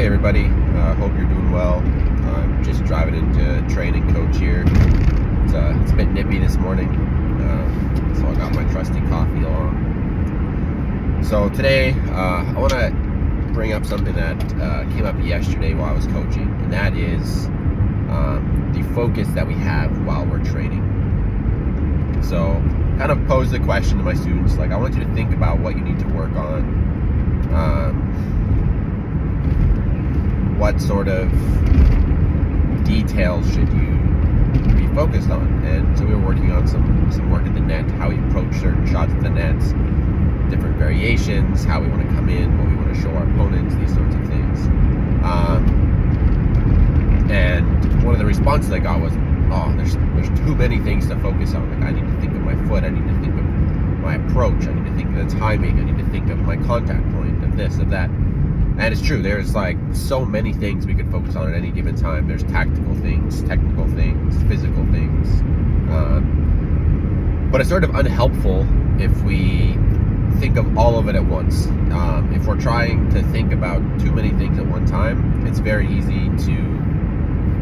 Hey everybody, hope you're doing well. I'm just driving into training coach here. It's a bit nippy this morning, so I got my trusty coffee along. So today, I want to bring up something that came up yesterday while I was coaching, and that is the focus that we have while we're training. So kind of pose the question to my students, like I want you to think about what you need to work on. What sort of details should you be focused on? And so we were working on some work at the net, how we approach certain shots at the nets, different variations, how we want to come in, what we want to show our opponents, these sorts of things. And one of the responses I got was, there's too many things to focus on. Like I need to think of my foot, I need to think of my approach, I need to think of the timing, I need to think of my contact point, of this, of that. And it's true, there's like so many things we could focus on at any given time. There's tactical things, technical things, physical things. But it's sort of unhelpful if we think of all of it at once. If we're trying to think about too many things at one time, it's very easy to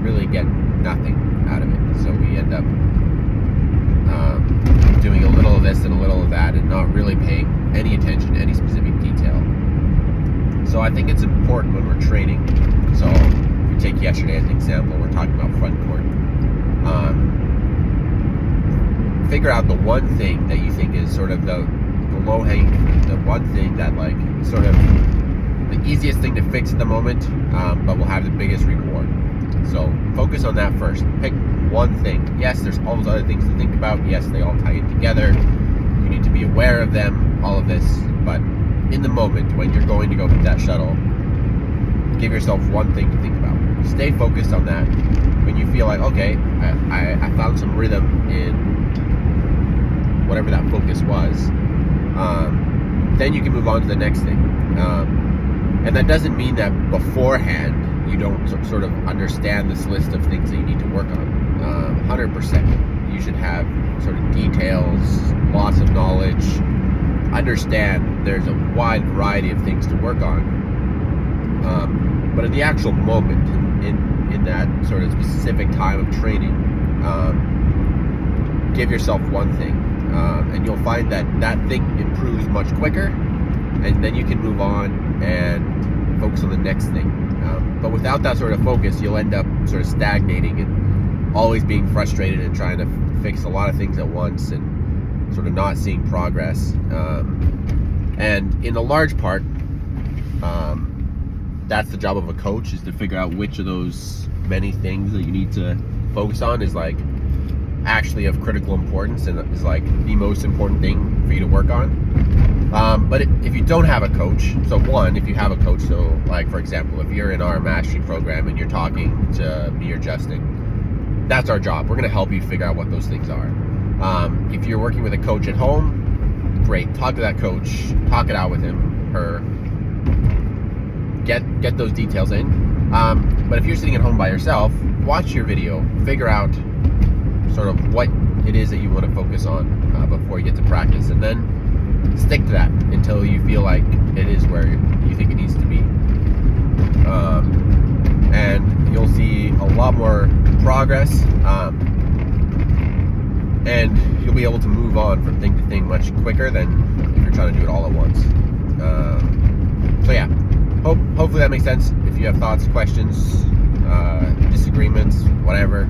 really get nothing out of it. So we end up doing a little of this and a little of that and not really paying any attention to any specific detail. So I think it's important when we're training. So if we take yesterday as an example, we're talking about front court. Figure out the one thing that you think is sort of the low-hanging fruit, the one thing that like sort of the easiest thing to fix at the moment, but will have the biggest reward. So focus on that first. Pick one thing. Yes, there's all those other things to think about. Yes, they all tie in together. You need to be aware of them, all of this, but in the moment when you're going to go hit that shuttle, give yourself one thing to think about. Stay focused on that. When you feel like, okay, I found some rhythm in whatever that focus was, then you can move on to the next thing. And that doesn't mean that beforehand you don't sort of understand this list of things that you need to work on. 100%. You should have sort of details, lots of knowledge, understand there's a wide variety of things to work on. But in the actual moment, in that sort of specific time of training, give yourself one thing. And you'll find that thing improves much quicker, and then you can move on and focus on the next thing. But without that sort of focus, you'll end up sort of stagnating and always being frustrated and trying to fix a lot of things at once and sort of not seeing progress. And in a large part, that's the job of a coach, is to figure out which of those many things that you need to focus on is like actually of critical importance and is like the most important thing for you to work on. But if you don't have a coach, so one, if you have a coach, so like for example, if you're in our mastery program and you're talking to me or Justin, that's our job. We're going to help you figure out what those things are. If you're working with a coach at home, great. Talk to that coach, talk it out with him, her, get those details in. But if you're sitting at home by yourself, watch your video, figure out sort of what it is that you want to focus on before you get to practice, and then stick to that until you feel like it is where you think it needs to be. And you'll see a lot more progress, and you'll be able to move on from thing to thing much quicker than if you're trying to do it all at once. So yeah, hopefully that makes sense. If you have thoughts, questions, disagreements, whatever,